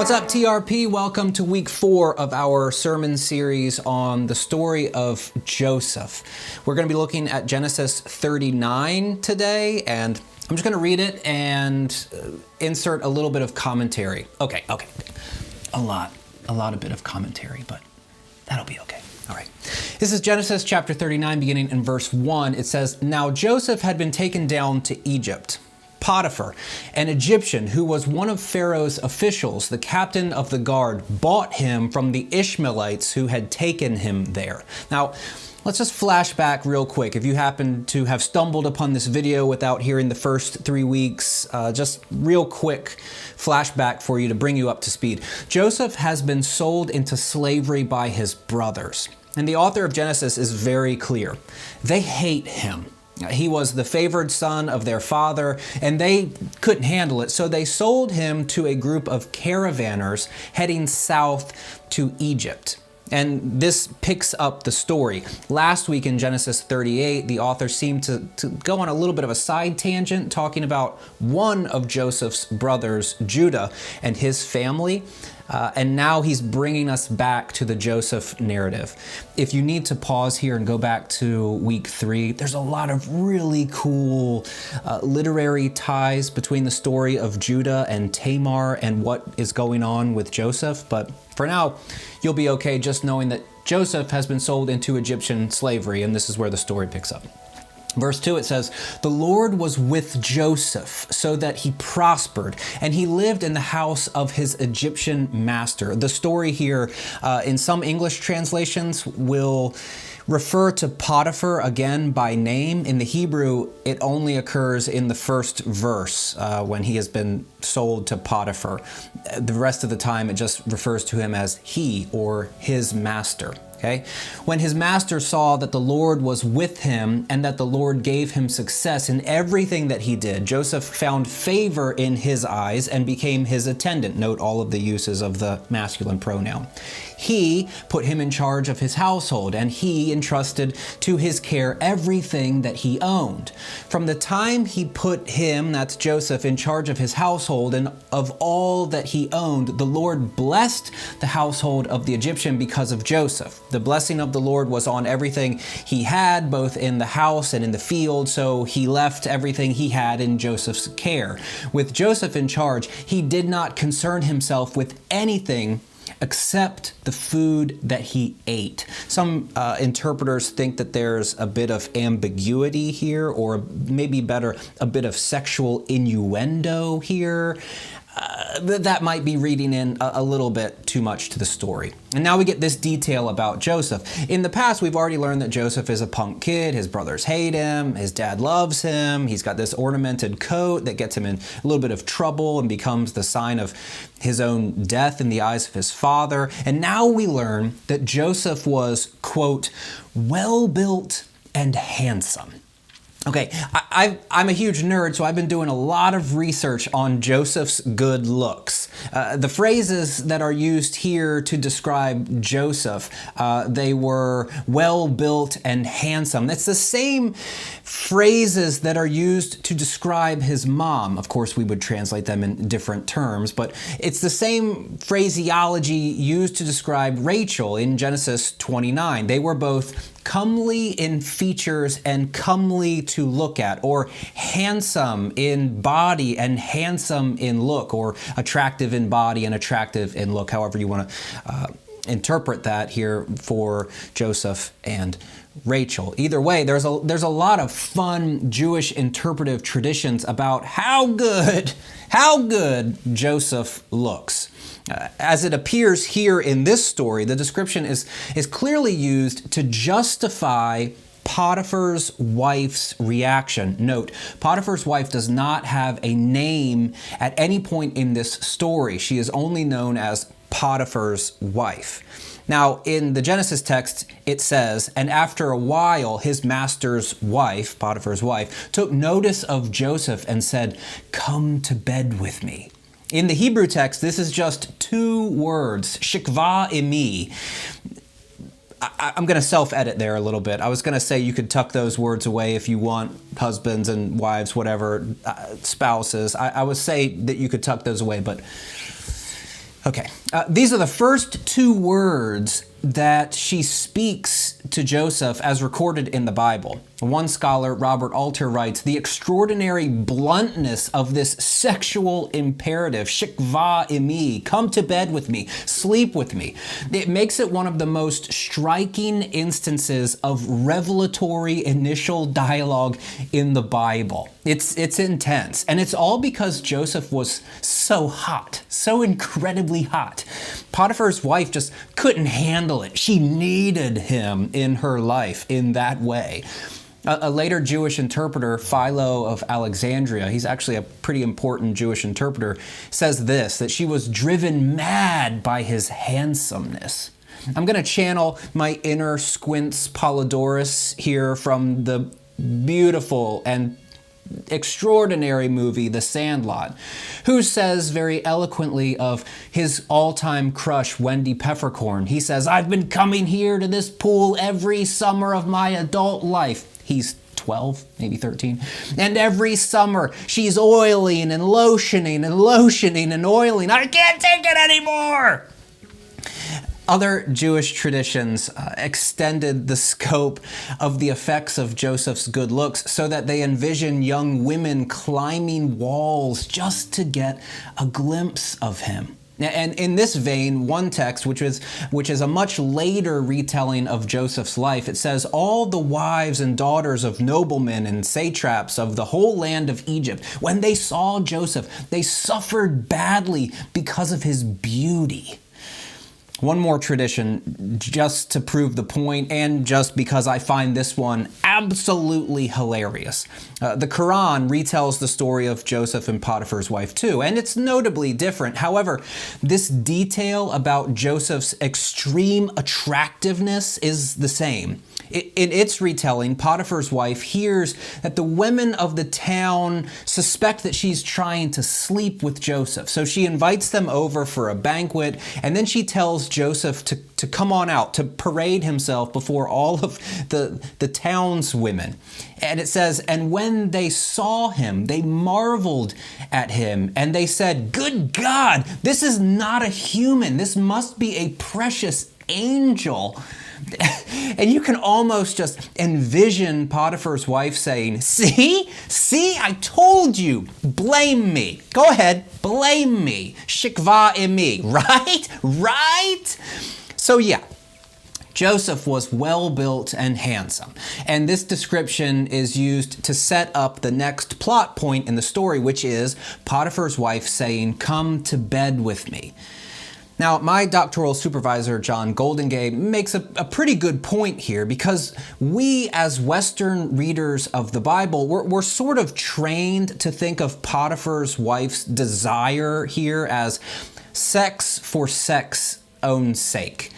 What's up, TRP? Welcome to week 4 of our sermon series on the story of Joseph. We're going to be looking at Genesis 39 today, and I'm just going to read it and insert a little bit of commentary. Okay. A lot of bit of commentary, but that'll be okay. All right. This is Genesis chapter 39, beginning in verse 1. It says, "Now Joseph had been taken down to Egypt. Potiphar, an Egyptian who was one of Pharaoh's officials, the captain of the guard, bought him from the Ishmaelites who had taken him there." Now, let's just flash back real quick. If you happen to have stumbled upon this video without hearing the first 3 weeks, just real quick flashback for you to bring you up to speed. Joseph has been sold into slavery by his brothers. And the author of Genesis is very clear. They hate him. He was the favored son of their father, and they couldn't handle it, so they sold him to a group of caravanners heading south to Egypt. And this picks up the story. Last week in Genesis 38, the author seemed to go on a little bit of a side tangent, talking about one of Joseph's brothers, Judah, and his family. And now he's bringing us back to the Joseph narrative. If you need to pause here and go back to week 3, there's a lot of really cool literary ties between the story of Judah and Tamar and what is going on with Joseph. But for now, you'll be okay just knowing that Joseph has been sold into Egyptian slavery, and this is where the story picks up. Verse 2, it says, "The Lord was with Joseph so that he prospered, and he lived in the house of his Egyptian master." The story here, in some English translations, will refer to Potiphar again by name. In the Hebrew, it only occurs in the first verse when he has been sold to Potiphar. The rest of the time, it just refers to him as he or his master. Okay? When his master saw that the Lord was with him and that the Lord gave him success in everything that he did, Joseph found favor in his eyes and became his attendant. Note all of the uses of the masculine pronoun. He put him in charge of his household, and he entrusted to his care everything that he owned. From the time he put him, that's Joseph, in charge of his household and of all that he owned, the Lord blessed the household of the Egyptian because of Joseph. The blessing of the Lord was on everything he had, both in the house and in the field, so he left everything he had in Joseph's care. With Joseph in charge, he did not concern himself with anything except the food that he ate. Some interpreters think that there's a bit of ambiguity here, or maybe better, a bit of sexual innuendo here. That might be reading in a little bit too much to the story. And now we get this detail about Joseph. In the past, we've already learned that Joseph is a punk kid. His brothers hate him. His dad loves him. He's got this ornamented coat that gets him in a little bit of trouble and becomes the sign of his own death in the eyes of his father. And now we learn that Joseph was, quote, well-built and handsome. Okay, I'm a huge nerd, so I've been doing a lot of research on Joseph's good looks. The phrases that are used here to describe Joseph, they were well-built and handsome. That's the same phrases that are used to describe his mom. Of course, we would translate them in different terms, but it's the same phraseology used to describe Rachel in Genesis 29. They were both comely in features and comely to look at, or handsome in body and handsome in look, or attractive in body and attractive in look, however you want to interpret that here for Joseph and Rachel. Either way, there's a lot of fun Jewish interpretive traditions about how good Joseph looks. As it appears here in this story, the description is clearly used to justify Potiphar's wife's reaction. Note, Potiphar's wife does not have a name at any point in this story. She is only known as Potiphar's wife. Now, in the Genesis text, it says, "And after a while, his master's wife, Potiphar's wife, took notice of Joseph and said, 'Come to bed with me.'" In the Hebrew text, this is just 2 words, shikva imi. I'm going to self-edit there a little bit. I was going to say you could tuck those words away if you want, husbands and wives, whatever, spouses. I would say that you could tuck those away, but Okay, these are the first two words that she speaks to Joseph as recorded in the Bible. One scholar, Robert Alter, writes, the extraordinary bluntness of this sexual imperative, shikva imi, come to bed with me, sleep with me. It makes it one of the most striking instances of revelatory initial dialogue in the Bible. It's intense, and it's all because Joseph was so hot, so incredibly hot. Potiphar's wife just couldn't handle it. She needed him in her life in that way. A later Jewish interpreter, Philo of Alexandria, he's actually a pretty important Jewish interpreter, says this, that she was driven mad by his handsomeness. I'm going to channel my inner Squints Polydorus here from the beautiful and extraordinary movie, The Sandlot, who says very eloquently of his all-time crush, Wendy Peppercorn. He says, I've been coming here to this pool every summer of my adult life. He's 12, maybe 13. And every summer, she's oiling and lotioning and lotioning and oiling. I can't take it anymore! Other Jewish traditions extended the scope of the effects of Joseph's good looks so that they envision young women climbing walls just to get a glimpse of him. And in this vein, one text, which is a much later retelling of Joseph's life, it says, all the wives and daughters of noblemen and satraps of the whole land of Egypt, when they saw Joseph, they suffered badly because of his beauty. One more tradition, just to prove the point, and just because I find this one absolutely hilarious. The Quran retells the story of Joseph and Potiphar's wife too, and it's notably different. However, this detail about Joseph's extreme attractiveness is the same. In its retelling, Potiphar's wife hears that the women of the town suspect that she's trying to sleep with Joseph. So she invites them over for a banquet, and then she tells Joseph to come on out, to parade himself before all of the town's women. And it says, and when they saw him, they marveled at him, and they said, good God, this is not a human. This must be a precious angel. And you can almost just envision Potiphar's wife saying, see, I told you, blame me. Go ahead, blame me. Shikva imi, right? So yeah, Joseph was well-built and handsome. And this description is used to set up the next plot point in the story, which is Potiphar's wife saying, come to bed with me. Now, my doctoral supervisor, John Goldengay, makes a pretty good point here because we as Western readers of the Bible, we're sort of trained to think of Potiphar's wife's desire here as sex for sex's own sake.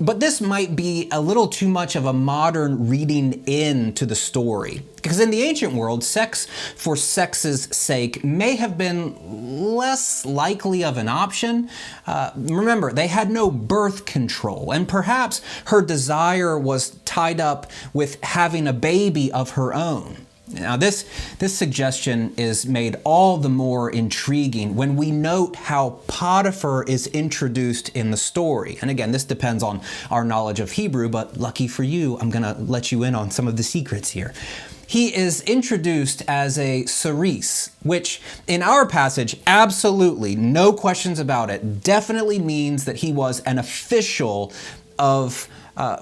But this might be a little too much of a modern reading into the story. Because in the ancient world, sex for sex's sake may have been less likely of an option. Remember, they had no birth control, and perhaps her desire was tied up with having a baby of her own. Now, this suggestion is made all the more intriguing when we note how Potiphar is introduced in the story. And again, this depends on our knowledge of Hebrew, but lucky for you, I'm going to let you in on some of the secrets here. He is introduced as a saris, which in our passage, absolutely, no questions about it, definitely means that he was an official of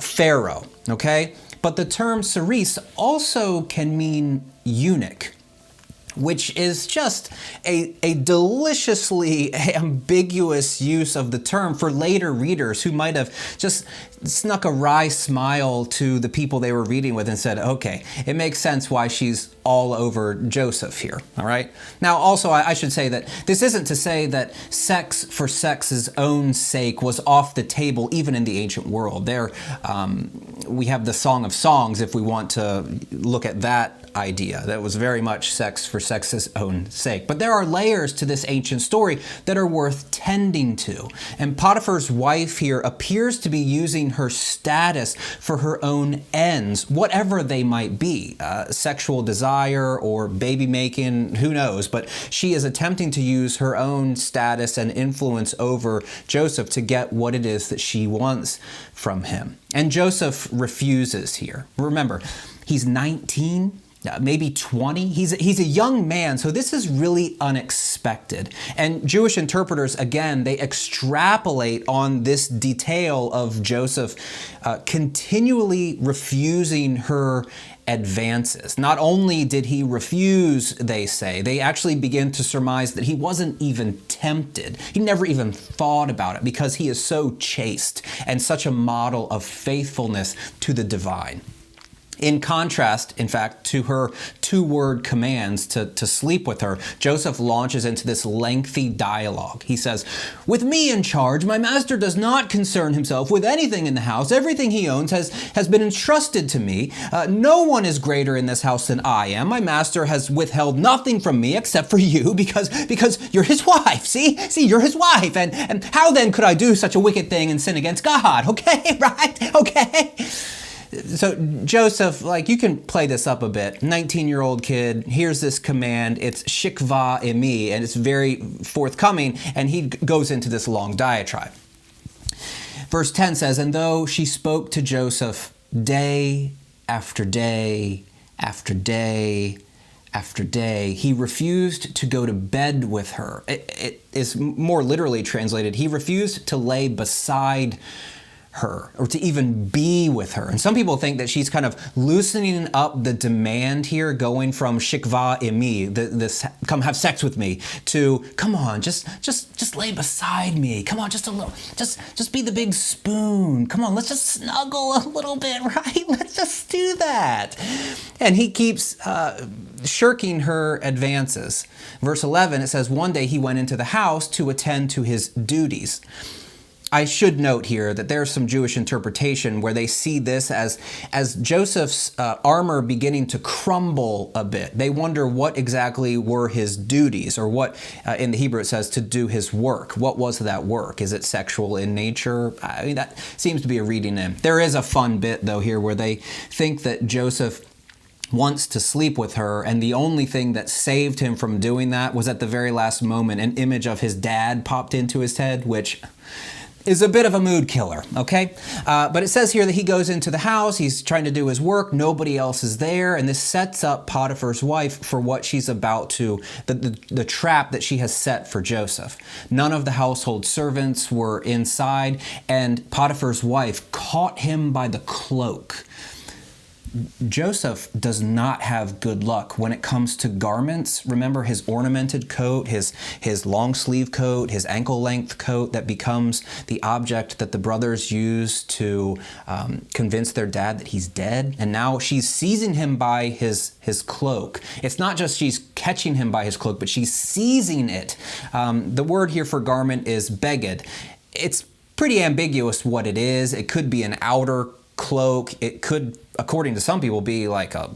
Pharaoh, okay? But the term saris also can mean eunuch, which is just a deliciously ambiguous use of the term for later readers who might have just snuck a wry smile to the people they were reading with and said, okay, it makes sense why she's all over Joseph here, all right? Now, also, I should say that this isn't to say that sex for sex's own sake was off the table even in the ancient world. We have the Song of Songs if we want to look at that idea. That was very much sex for sex's own sake. But there are layers to this ancient story that are worth tending to. And Potiphar's wife here appears to be using her status for her own ends, whatever they might be. Sexual desire or baby making, who knows? But she is attempting to use her own status and influence over Joseph to get what it is that she wants from him. And Joseph refuses here. Remember, he's 19, maybe 20. He's a young man, so this is really unexpected. And Jewish interpreters, again, they extrapolate on this detail of Joseph continually refusing her advances. Not only did he refuse, they say, they actually begin to surmise that he wasn't even tempted. He never even thought about it because he is so chaste and such a model of faithfulness to the divine. In contrast, in fact, to her two-word commands to sleep with her, Joseph launches into this lengthy dialogue. He says, "With me in charge, my master does not concern himself with anything in the house. Everything he owns has been entrusted to me. No one is greater in this house than I am. My master has withheld nothing from me except for you because you're his wife. See, you're his wife. And how then could I do such a wicked thing and sin against God?" Okay, right? Okay. So Joseph, you can play this up a bit. 19-year-old kid, here's this command. It's shikva emi, and it's very forthcoming, and he goes into this long diatribe. Verse 10 says, "And though she spoke to Joseph day after day after day after day, he refused to go to bed with her." It is more literally translated, he refused to lay beside her or to even be with her. And some people think that she's kind of loosening up the demand here, going from shikva imi, this come have sex with me, to come on, just lay beside me. Come on, just a little, just be the big spoon. Come on, let's just snuggle a little bit, right? Let's just do that. And he keeps shirking her advances. Verse 11, it says, "One day he went into the house to attend to his duties." I should note here that there's some Jewish interpretation where they see this as Joseph's armor beginning to crumble a bit. They wonder what exactly were his duties, or what in the Hebrew it says to do his work. What was that work? Is it sexual in nature? I mean, that seems to be a reading in. There is a fun bit though here where they think that Joseph wants to sleep with her, and the only thing that saved him from doing that was at the very last moment an image of his dad popped into his head, which is a bit of a mood killer, okay? But it says here that he goes into the house, he's trying to do his work, nobody else is there, and this sets up Potiphar's wife for what she's about to, the trap that she has set for Joseph. None of the household servants were inside, and Potiphar's wife caught him by the cloak. Joseph does not have good luck when it comes to garments. Remember his ornamented coat, his long sleeve coat, his ankle length coat that becomes the object that the brothers use to convince their dad that he's dead. And now she's seizing him by his cloak. It's not just she's catching him by his cloak, but she's seizing it. The word here for garment is beged. It's pretty ambiguous what it is. It could be an outer cloak. It could, according to some people, be like a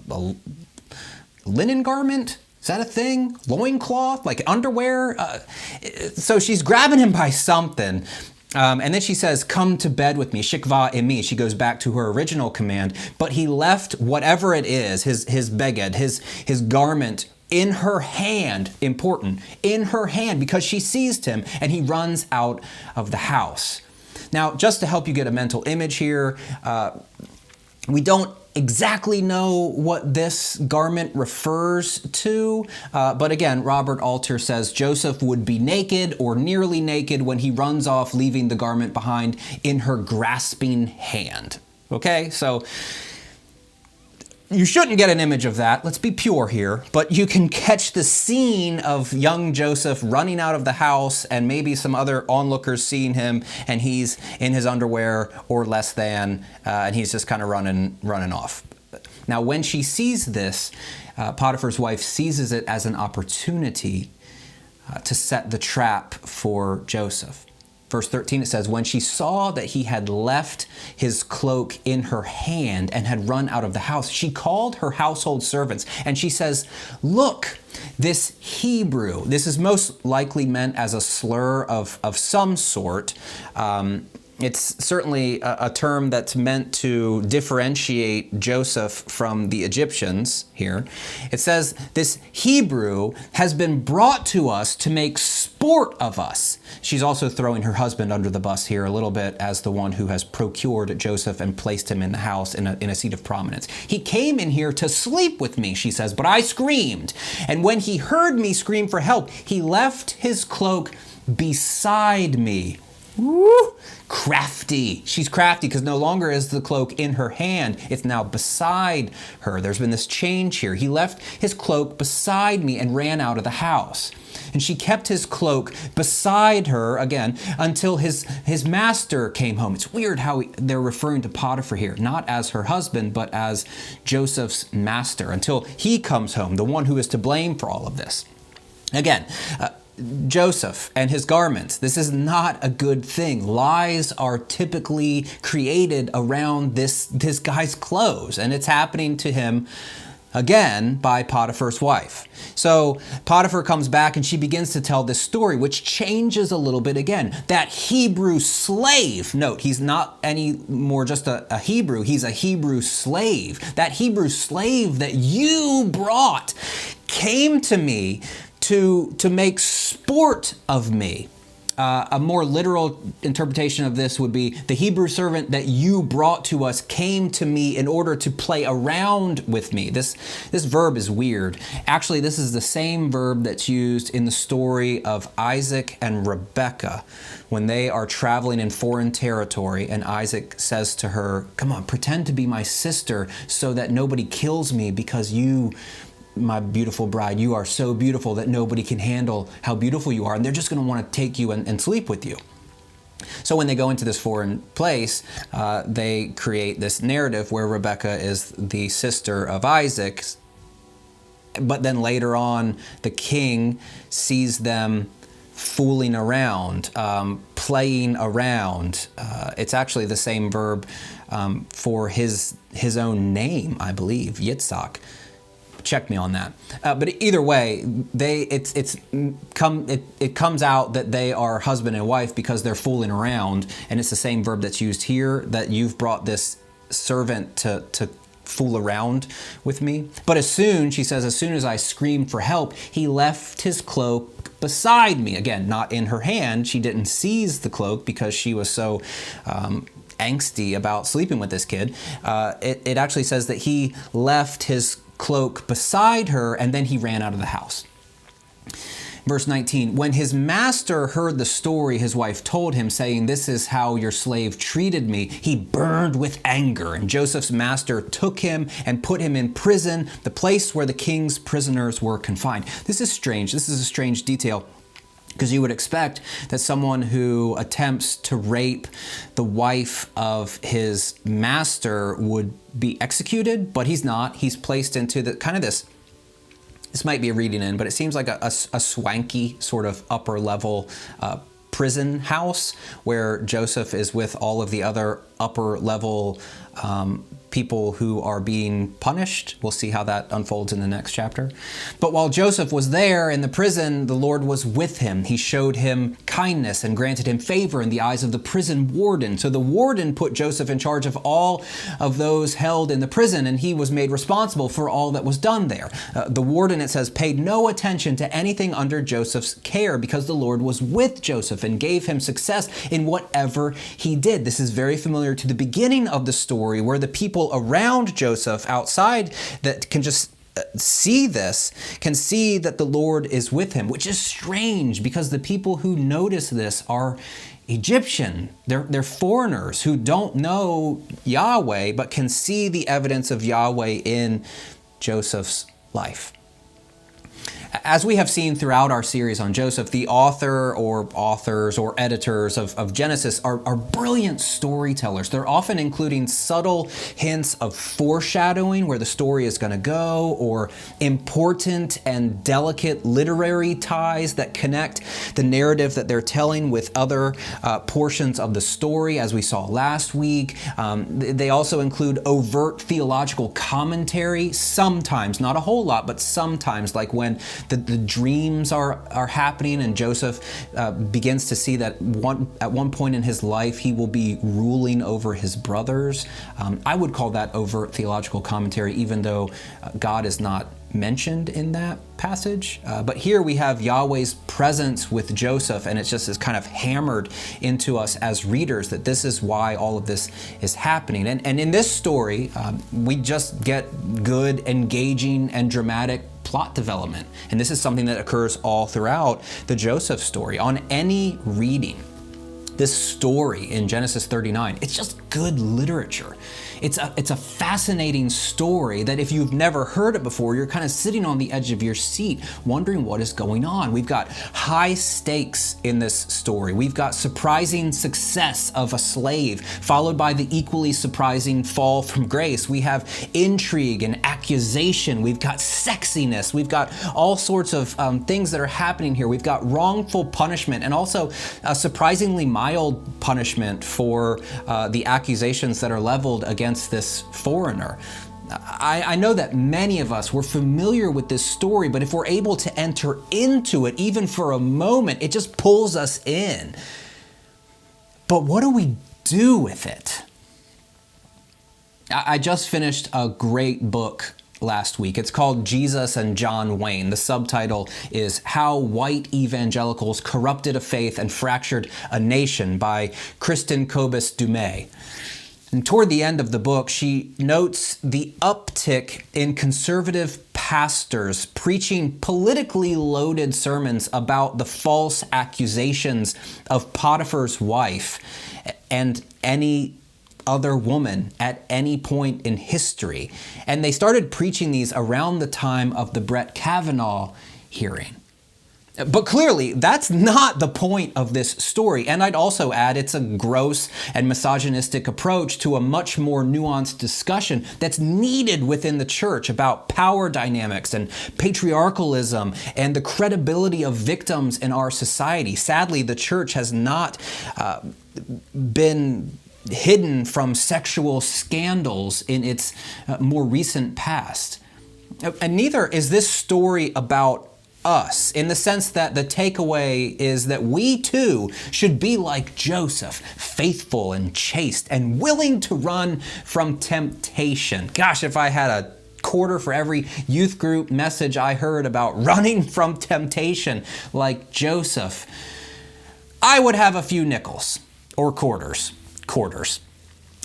linen garment. Is that a thing? Loincloth, like underwear? So she's grabbing him by something. And then she says, "Come to bed with me, shikva emi." She goes back to her original command. But he left whatever it is, his beged, his garment, in her hand, important, in her hand, because she seized him, and he runs out of the house. Now, just to help you get a mental image here, we don't exactly know what this garment refers to, but again, Robert Alter says Joseph would be naked or nearly naked when he runs off, leaving the garment behind in her grasping hand. Okay, so you shouldn't get an image of that. Let's be pure here. But you can catch the scene of young Joseph running out of the house, and maybe some other onlookers seeing him, and he's in his underwear or less than, and he's just kind of running off. Now, when she sees this, Potiphar's wife seizes it as an opportunity to set the trap for Joseph. Verse 13, it says, when she saw that he had left his cloak in her hand and had run out of the house, she called her household servants and she says, look, this Hebrew, this is most likely meant as a slur of some sort. It's certainly a term that's meant to differentiate Joseph from the Egyptians here. It says, this Hebrew has been brought to us to make sport of us. She's also throwing her husband under the bus here a little bit as the one who has procured Joseph and placed him in the house in a seat of prominence. He came in here to sleep with me, she says, but I screamed. And when he heard me scream for help, he left his cloak beside me. Woo! Crafty. She's crafty because no longer is the cloak in her hand. It's now beside her. There's been this change here. He left his cloak beside me and ran out of the house. And she kept his cloak beside her, again, until his master came home. It's weird how they're referring to Potiphar here, not as her husband, but as Joseph's master, until he comes home, the one who is to blame for all of this. Again, Joseph and his garments. This is not a good thing. Lies are typically created around this guy's clothes, and it's happening to him again by Potiphar's wife. So Potiphar comes back and she begins to tell this story, which changes a little bit again. That Hebrew slave, note, he's not any more just a Hebrew, he's a Hebrew slave. That Hebrew slave that you brought came to me to make sport of me. A more literal interpretation of this would be the Hebrew servant that you brought to us came to me in order to play around with me. This verb is weird. Actually, this is the same verb that's used in the story of Isaac and Rebekah when they are traveling in foreign territory and Isaac says to her, come on, pretend to be my sister so that nobody kills me because you, my beautiful bride, you are so beautiful that nobody can handle how beautiful you are, and they're just going to want to take you and sleep with you. So when they go into this foreign place, they create this narrative where Rebekah is the sister of Isaac, but then later on, the king sees them fooling around, playing around. It's actually the same verb for his own name, I believe, Yitzhak. Check me on that. But either way, it comes out that they are husband and wife because they're fooling around, and it's the same verb that's used here, that you've brought this servant to fool around with me. But she says, as soon as I screamed for help, he left his cloak beside me. Again, not in her hand. She didn't seize the cloak because she was so angsty about sleeping with this kid. It actually says that he left his cloak beside her, and then he ran out of the house. Verse 19, when his master heard the story his wife told him, saying, this is how your slave treated me, he burned with anger. And Joseph's master took him and put him in prison, the place where the king's prisoners were confined. This is strange. This is a strange detail, because you would expect that someone who attempts to rape the wife of his master would be executed, but he's not. He's placed into the kind of this might be a reading in, but it seems like a swanky sort of upper level prison house where Joseph is with all of the other upper level people who are being punished. We'll see how that unfolds in the next chapter. But while Joseph was there in the prison, the Lord was with him. He showed him kindness and granted him favor in the eyes of the prison warden. So the warden put Joseph in charge of all of those held in the prison, and he was made responsible for all that was done there. The warden, it says, paid no attention to anything under Joseph's care because the Lord was with Joseph and gave him success in whatever he did. This is very familiar to the beginning of the story, where the people around Joseph outside that can just see this can see that the Lord is with him, which is strange because the people who notice this are Egyptian. They're foreigners who don't know Yahweh but can see the evidence of Yahweh in Joseph's life. As we have seen throughout our series on Joseph, the author or authors or editors of Genesis are brilliant storytellers. They're often including subtle hints of foreshadowing where the story is going to go, or important and delicate literary ties that connect the narrative that they're telling with other portions of the story, as we saw last week. They also include overt theological commentary, sometimes, not a whole lot, but sometimes, like when the dreams are happening and Joseph begins to see that at one point in his life he will be ruling over his brothers. I would call that overt theological commentary, even though God is not mentioned in that passage. But here we have Yahweh's presence with Joseph, and it's just as kind of hammered into us as readers that this is why all of this is happening. And in this story, we just get good, engaging, and dramatic plot development. And this is something that occurs all throughout the Joseph story. On any reading, this story in Genesis 39, it's just good literature. It's a fascinating story that if you've never heard it before, you're kind of sitting on the edge of your seat wondering what is going on. We've got high stakes in this story. We've got surprising success of a slave, followed by the equally surprising fall from grace. We have intrigue and accusation. We've got sexiness. We've got all sorts of things that are happening here. We've got wrongful punishment and also a surprisingly mild punishment for the accusations that are leveled against this foreigner. I know that many of us, we're familiar with this story, but if we're able to enter into it, even for a moment, it just pulls us in. But what do we do with it? I just finished a great book last week. It's called Jesus and John Wayne. The subtitle is How White Evangelicals Corrupted a Faith and Fractured a Nation by Kristen Kobus-Dumais. And toward the end of the book, she notes the uptick in conservative pastors preaching politically loaded sermons about the false accusations of Potiphar's wife and any other woman at any point in history. And they started preaching these around the time of the Brett Kavanaugh hearing. But clearly, that's not the point of this story. And I'd also add it's a gross and misogynistic approach to a much more nuanced discussion that's needed within the church about power dynamics and patriarchalism and the credibility of victims in our society. Sadly, the church has not been hidden from sexual scandals in its more recent past. And neither is this story about us, in the sense that the takeaway is that we too should be like Joseph, faithful and chaste and willing to run from temptation. Gosh, if I had a quarter for every youth group message I heard about running from temptation like Joseph, I would have a few nickels or quarters.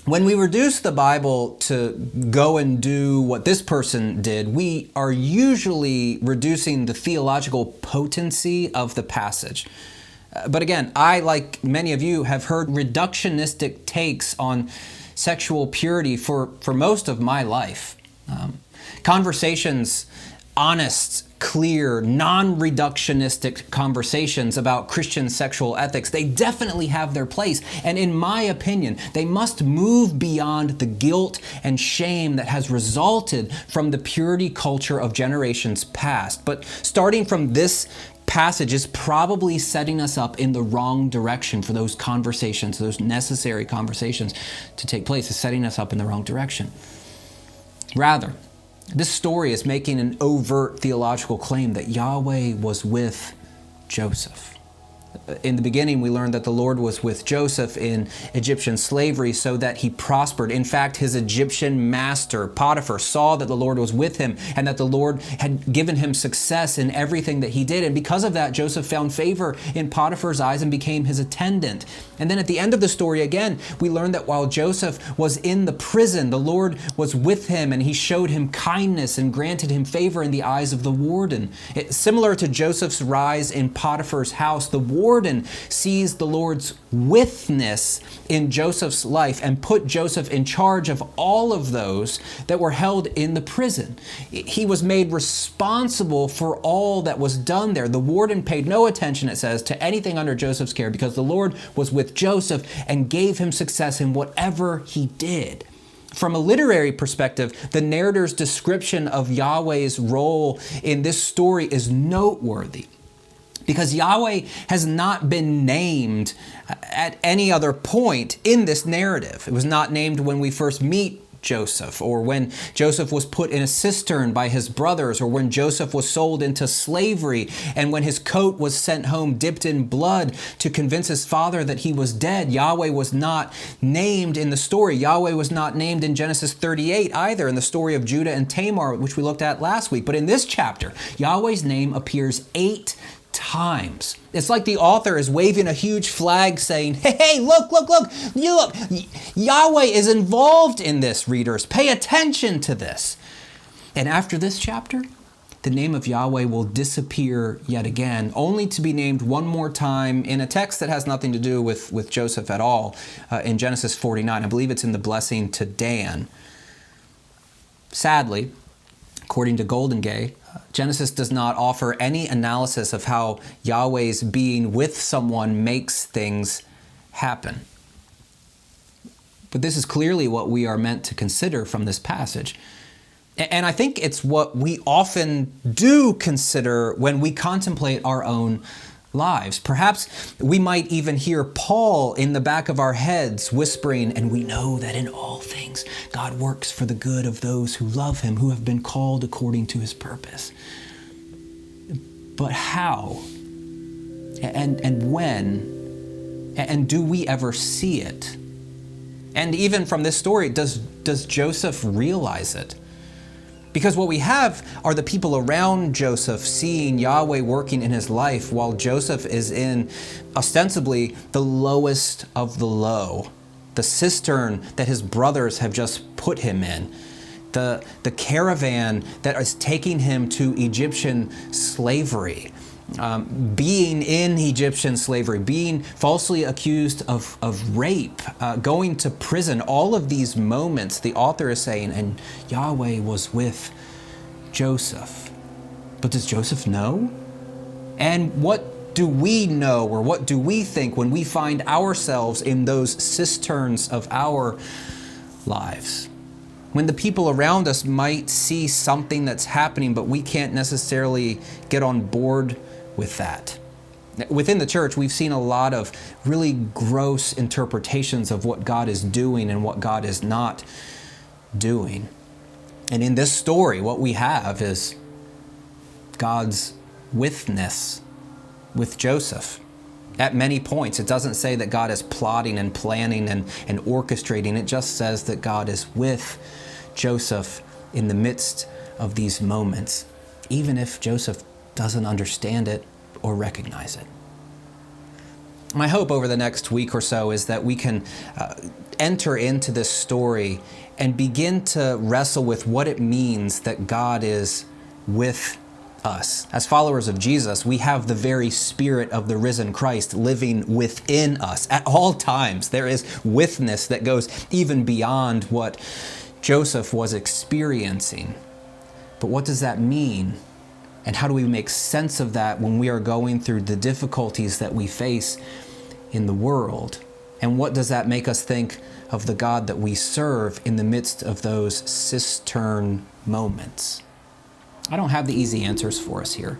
When we reduce the Bible to go and do what this person did, we are usually reducing the theological potency of the passage. But again, I, like many of you, have heard reductionistic takes on sexual purity for most of my life. Conversations, honest, clear, non-reductionistic conversations about Christian sexual ethics, they definitely have their place. And in my opinion, they must move beyond the guilt and shame that has resulted from the purity culture of generations past. But starting from this passage is probably setting us up in the wrong direction for those conversations, those necessary conversations to take place. Is setting us up in the wrong direction. Rather, this story is making an overt theological claim that Yahweh was with Joseph. In the beginning, we learned that the Lord was with Joseph in Egyptian slavery so that he prospered. In fact, his Egyptian master, Potiphar, saw that the Lord was with him and that the Lord had given him success in everything that he did. And because of that, Joseph found favor in Potiphar's eyes and became his attendant. And then at the end of the story, again, we learned that while Joseph was in the prison, the Lord was with him and he showed him kindness and granted him favor in the eyes of the warden. Similar to Joseph's rise in Potiphar's house, the warden warden sees the Lord's withness in Joseph's life and put Joseph in charge of all of those that were held in the prison. He was made responsible for all that was done there. The warden paid no attention, it says, to anything under Joseph's care because the Lord was with Joseph and gave him success in whatever he did. From a literary perspective, the narrator's description of Yahweh's role in this story is noteworthy because Yahweh has not been named at any other point in this narrative. It was not named when we first meet Joseph, or when Joseph was put in a cistern by his brothers, or when Joseph was sold into slavery, and when his coat was sent home dipped in blood to convince his father that he was dead. Yahweh was not named in the story. Yahweh was not named in Genesis 38 either, in the story of Judah and Tamar, which we looked at last week. But in this chapter, Yahweh's name appears 8 times. It's like the author is waving a huge flag saying, hey, look, you look. Yahweh is involved in this, readers. Pay attention to this. And after this chapter, the name of Yahweh will disappear yet again, only to be named one more time in a text that has nothing to do with Joseph at all, in Genesis 49. I believe it's in the blessing to Dan. Sadly, according to Golden Gay, Genesis does not offer any analysis of how Yahweh's being with someone makes things happen. But this is clearly what we are meant to consider from this passage. And I think it's what we often do consider when we contemplate our own lives. Perhaps we might even hear Paul in the back of our heads whispering, and we know that in all things God works for the good of those who love him, who have been called according to his purpose. But how? And when? And do we ever see it? And even from this story, does Joseph realize it? Because what we have are the people around Joseph seeing Yahweh working in his life while Joseph is in ostensibly the lowest of the low, the cistern that his brothers have just put him in, the caravan that is taking him to Egyptian slavery, being in Egyptian slavery, being falsely accused of rape, going to prison. All of these moments, the author is saying, and Yahweh was with Joseph. But does Joseph know? And what do we know, or what do we think when we find ourselves in those cisterns of our lives? When the people around us might see something that's happening, but we can't necessarily get on board with that. Within the church, we've seen a lot of really gross interpretations of what God is doing and what God is not doing. And in this story, what we have is God's withness with Joseph. At many points, it doesn't say that God is plotting and planning and orchestrating. It just says that God is with Joseph in the midst of these moments, even if Joseph doesn't understand it or recognize it. My hope over the next week or so is that we can enter into this story and begin to wrestle with what it means that God is with us. As followers of Jesus, we have the very Spirit of the risen Christ living within us at all times. There is witness that goes even beyond what Joseph was experiencing. But what does that mean? And how do we make sense of that when we are going through the difficulties that we face in the world? And what does that make us think of the God that we serve in the midst of those cistern moments? I don't have the easy answers for us here,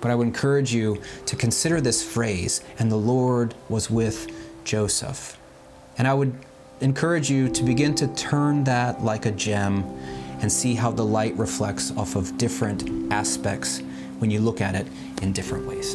but I would encourage you to consider this phrase, and the Lord was with Joseph. And I would encourage you to begin to turn that like a gem and see how the light reflects off of different aspects when you look at it in different ways.